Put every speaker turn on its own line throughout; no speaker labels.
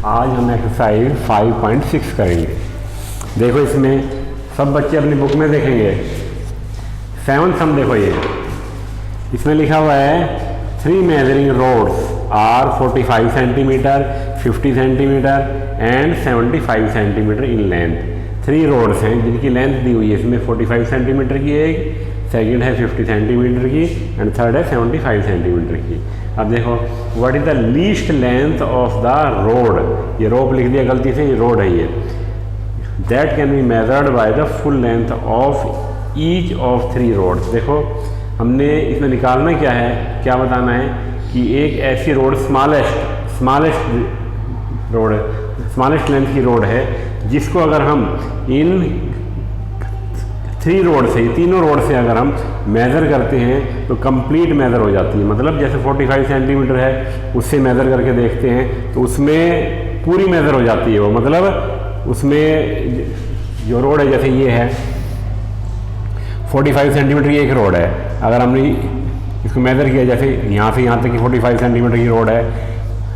आज हम एक्सरसाइज 5.6 करेंगे। देखो इसमें सब बच्चे अपनी बुक में देखेंगे 7 सम। देखो ये इसमें लिखा हुआ है 3 measuring rods are 45 centimetre, 50 centimetre and 75 centimetre in length. 3 rods हैं जिनकी लेंथ दी हुई है। इसमें 45 सेंटीमीटर की एक, सेकंड है 50 सेंटीमीटर की एंड थर्ड है 75 सेंटीमीटर की। अब देखो what is the least length of the road. ये रोप लिख दिया गलती से, ये रोड है ये। That can be measured by the full length of each of 3 rods. देखो हमने इसमें निकालना क्या है, क्या बताना है कि एक ऐसी रोड स्मॉलेस्ट लेंथ की रोड है जिसको अगर हम इन 3 रोड से, तीनों रोड से अगर हम मेज़र करते हैं तो कंप्लीट मेज़र हो जाती है। मतलब जैसे 45 सेंटीमीटर है उससे मेज़र करके देखते हैं तो उसमें पूरी मेज़र हो जाती है वो। मतलब उसमें जो रोड है जैसे ये है 45 सेंटीमीटर की एक रोड है, अगर हमने इसको मेज़र किया जैसे यहाँ से यहाँ तक की 45 सेंटीमीटर की रोड है,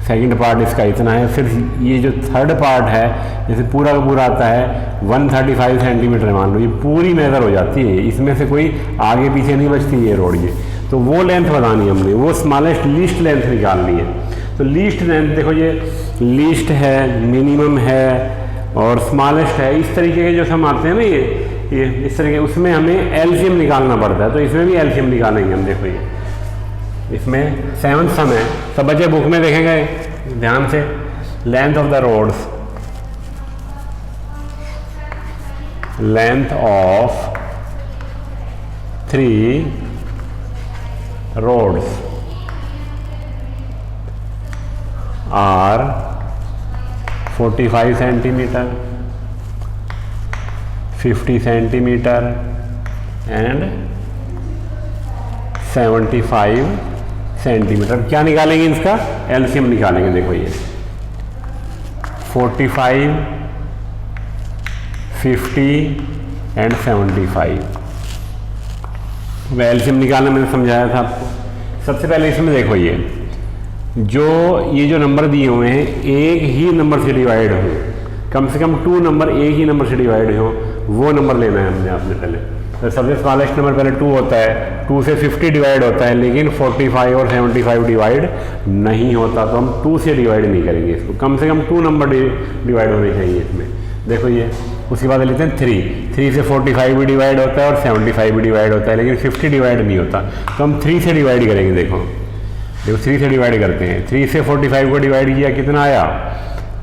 सेकंड पार्ट इसका इतना है, फिर ये जो थर्ड पार्ट है जैसे पूरा का पूरा आता है 135 सेंटीमीटर है, मान लो ये पूरी मेज़र हो जाती है। इसमें से कोई आगे पीछे नहीं बचती ये रोड। ये तो वो लेंथ बतानी हमने, वो स्मॉलेस्ट लीस्ट लेंथ निकालनी है। तो लीस्ट लेंथ देखो ये लीस्ट है, मिनिमम है और स्मॉलेस्ट है। इस तरीके के जो सम आते हैं ना ये इस तरीके, उसमें हमें एलसीएम निकालना पड़ता है। तो इसमें भी एलसीएम निकालेंगे हम। देखो ये इसमें 7 सम है, सब बच्चे बुक में देखेंगे ध्यान से। Length of the roads, length of 3 roads are 45 centimetre, 50 centimetre and 75 centimetre. क्या निकालेंगे इसका एलसीएम निकालेंगे। देखो ये 45, 50 एंड 75। वह एलसीएम निकालना मैंने समझाया था आपको। सबसे पहले इसमें देखो ये जो नंबर दिए हुए हैं एक ही नंबर से डिवाइड हो, कम से कम 2 नंबर एक ही नंबर से डिवाइड हो, वो नंबर लेना है हमने आपने पहले। तो सबसे स्मॉलेस्ट नंबर पहले 2 होता है, 2 से 50 डिवाइड होता है, लेकिन 45 और 75 डिवाइड नहीं होता, तो हम 2 से डिवाइड नहीं करेंगे इसको। कम से कम 2 नंबर डिवाइड होने चाहिए इसमें। देखो ये उसके बाद लेते हैं 3 से 45 भी डिवाइड होता है और 75 भी डिवाइड होता है, लेकिन 50 डिवाइड नहीं होता, तो हम 3 से डिवाइड करेंगे। देखो 3 से डिवाइड करते हैं। 3 से 45 को डिवाइड किया, कितना आया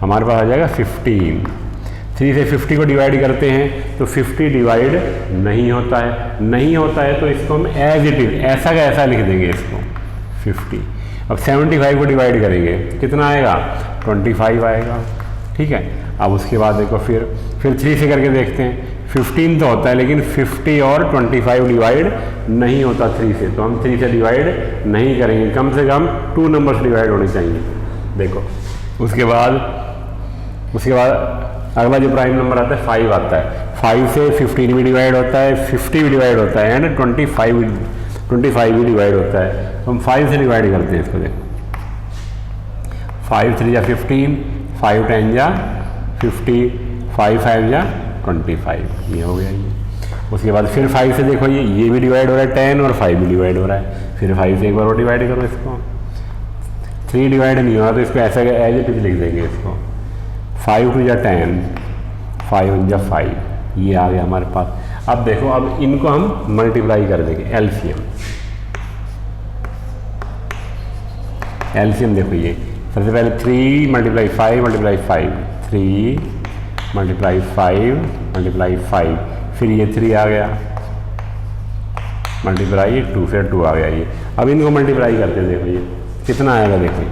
हमारे पास आ जाएगा 15। 3 से 50 को डिवाइड करते हैं तो 50 डिवाइड नहीं होता है, तो इसको हम एज इट इज ऐसा का ऐसा लिख देंगे इसको 50। अब 75 को डिवाइड करेंगे, कितना आएगा 25 आएगा। ठीक है, अब उसके बाद देखो फिर 3 से करके देखते हैं। 15 तो होता है, लेकिन 50 और 25 डिवाइड नहीं होता 3 से, तो हम 3 से डिवाइड नहीं करेंगे। कम से कम 2 नंबर्स डिवाइड होने चाहिए। देखो उसके बाद अगला जो प्राइम नंबर आता है 5 आता है। 5 से 15 भी डिवाइड होता है, 50 भी डिवाइड होता है एंड 25 भी डिवाइड होता है, तो हम 5 से डिवाइड करते हैं इसको। देखो 5 3 या 15, 5 10 या 50, 5 5 या 25, ये हो गया ये। उसके बाद फिर 5 से देखो ये भी डिवाइड हो रहा है 10 और 5 भी डिवाइड हो रहा है। फिर 5 से एक बार और डिवाइड करो इसको। 3 डिवाइड नहीं हो रहा तो इसको ऐसा एज इट इज लिख देंगे इसको। 5 2 या 10, 5 1 या 5, ये आ गया हमारे पास। अब देखो अब इनको हम मल्टीप्लाई कर देंगे। एलसीएम देखो ये सबसे पहले 3 मल्टीप्लाई 5 मल्टीप्लाई 5, 3 मल्टीप्लाई 5 मल्टीप्लाई 5, फिर ये 3 आ गया मल्टीप्लाई 2, फिर 2 आ गया ये। अब इनको मल्टीप्लाई करते हैं। देखो ये कितना आएगा, देखो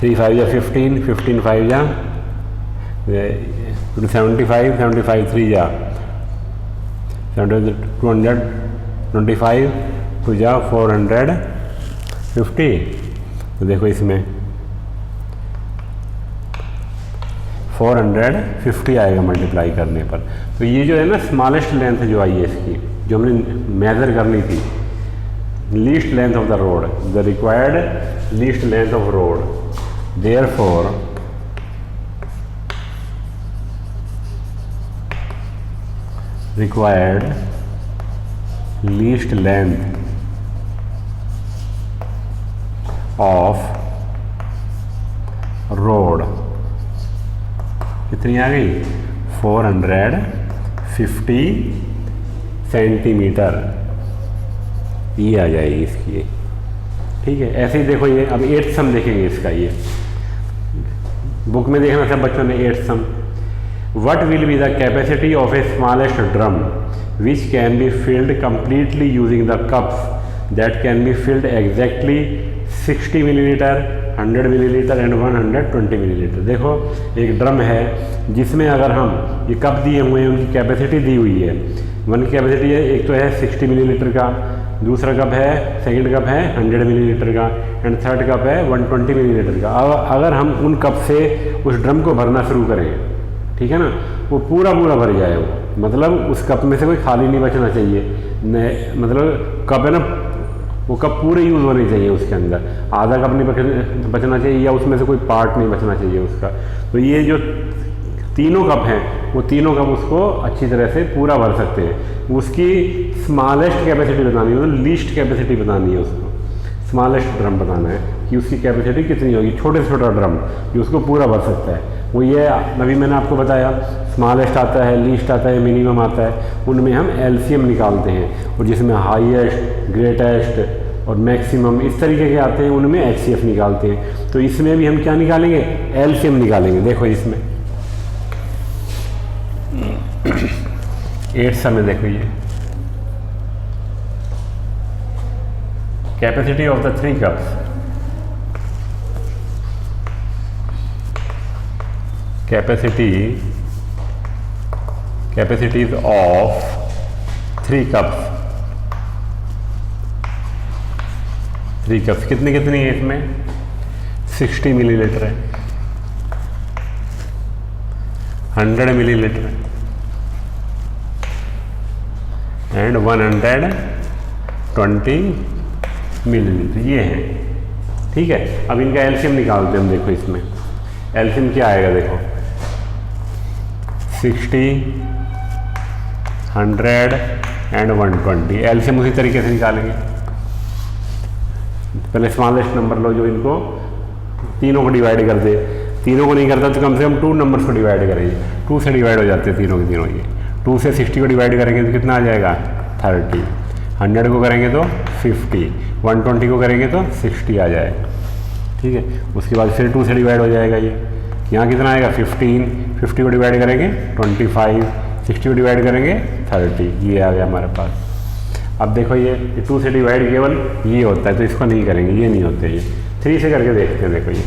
3 5 या 15, 15 5 या 75, 75 3 या 225, 2 या 450। तो देखो इसमें 450 आएगा मल्टीप्लाई करने पर। तो ये जो है ना स्मॉलेस्ट लेंथ जो आई है इसकी, जो हमने मेज़र करनी थी, least length of the road, the required least length of road therefore required least length of road कितनी आ गई 450 सेंटीमीटर, ये आ जाएगी इसकी। ठीक है, ऐसे ही देखो ये अब 8th सम देखेंगे इसका। ये बुक में देखना था बच्चों ने 8th some. What will be the capacity of a smallest drum which can be filled completely using the cups that can be filled exactly 60 milliliter, 100 milliliter and 120 milliliter। देखो एक ड्रम है जिसमें अगर हम ये कप दिए हुए हैं, उनकी कैपेसिटी दी हुई है। वन की कैपेसिटी है, एक तो है 60 मिलीलीटर का, दूसरा कप है, सेकंड कप है 100 मिलीलीटर का एंड थर्ड कप है 120 मिलीलीटर का। अगर हम उन कप से उस ड्रम को भरना शुरू करें, ठीक है ना, वो पूरा पूरा भर जाए वो, मतलब उस कप में से कोई खाली नहीं बचना चाहिए। मतलब कप है ना, वो कप पूरे यूज़ होने चाहिए, उसके अंदर आधा कप नहीं बचना चाहिए या उसमें से कोई पार्ट नहीं बचना चाहिए उसका। तो ये जो तीनों कप हैं वो तीनों कप उसको अच्छी तरह से पूरा भर सकते हैं। उसकी स्मॉलेस्ट कैपेसिटी बतानी है, मतलब लीस्ट कैपेसिटी बतानी है उसको। स्मॉलेस्ट ड्रम बताना है कि उसकी कैपेसिटी कितनी होगी, छोटे से छोटा ड्रम जो उसको पूरा भर सकता है। वो ये अभी मैंने आपको बताया, स्मॉलेस्ट आता है, लीस्ट आता है, मिनिमम आता है, उनमें हम एलसीएम निकालते हैं। और जिसमें हाईएस्ट, ग्रेटेस्ट और मैक्सिमम इस तरीके के आते हैं, उनमें एचसीएफ निकालते हैं। तो इसमें भी हम क्या निकालेंगे, एलसीएम निकालेंगे। देखो इसमें 8th में देखो ये capacity of the 3 cups, capacities of 3 cups, 3 cups कितनी कितनी है इसमें, 60 मिलीलीटर है, 100 मिलीलीटर है एंड 120 मिलीलीटर, ये है। ठीक है, अब इनका एलसीएम निकालते हैं हम। देखो इसमें एलसीएम क्या आएगा, देखो 60, 100 एंड 120। एलसीएम उसी तरीके से निकालेंगे। पहले स्मॉलेस्ट नंबर लो जो इनको तीनों को डिवाइड कर दे। तीनों को नहीं करता तो कम से कम 2 नंबर्स को डिवाइड करेंगे। 2 से डिवाइड हो जाते हैं तीनों के तीनों। ये 2 से 60 को डिवाइड करेंगे तो कितना आ जाएगा, 30। 100 को करेंगे तो 50, 120 को करेंगे तो 60 आ जाएगा। ठीक है, उसके बाद फिर 2 से डिवाइड हो जाएगा। ये यहाँ कितना आएगा, 15, 50 को डिवाइड करेंगे 25, 60 को डिवाइड करेंगे 30, ये आ गया हमारे पास। अब देखो ये 2 से डिवाइड केवल ये होता है, तो इसको नहीं करेंगे, ये नहीं होते। ये 3 से करके देखते हैं। देखो ये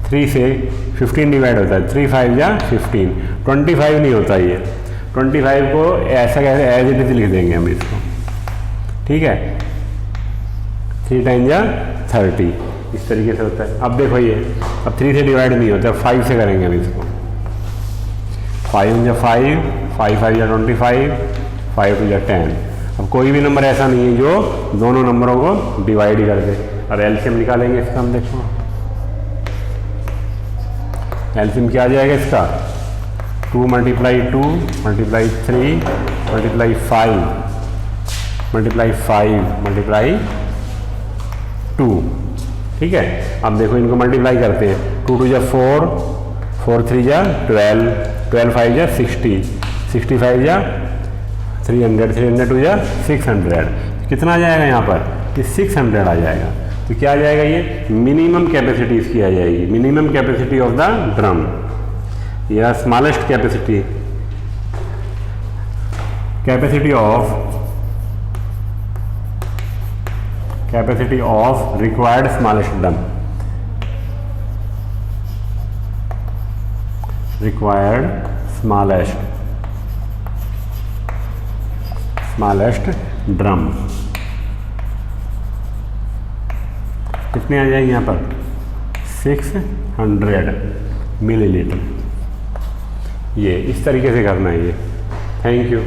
3 से 15 डिवाइड होता है, 3 5 या 15, 25 नहीं होता। ये 25 को ऐसा कैसे एज इट इज लिख देंगे हम इसको। ठीक है, 3 टाइम या 30, इस तरीके से होता है। अब देखो ये अब 3 से डिवाइड नहीं होता, 5 से करेंगे हम इसको। 5 या 5, 5 5 या 25, 5 2 या 10। अब कोई भी नंबर ऐसा नहीं है जो दोनों नंबरों को डिवाइड कर दे। अब एलसीएम निकालेंगे इसका हम। देखो एलसीएम क्या आ जाएगा इसका, 2 multiply 2 multiply 3 multiply 5 multiply 5 multiply 2। ठीक है, अब देखो इनको मल्टीप्लाई करते हैं। 2 2 या 4, 4 3 या 12, 12 5 या 60, 65 या 300, 300 2 या 600। कितना आ जाएगा यहाँ पर, ये 600 आ जाएगा। तो क्या आ जाएगा, ये मिनिमम कैपेसिटी इसकी आ जाएगी, minimum capacity of the drum या smallest capacity, capacity of required smallest drum, required smallest drum कितने आ जाएंगे यहाँ पर, 600 मिलीलीटर। ये इस तरीके से करना है ये। Thank you.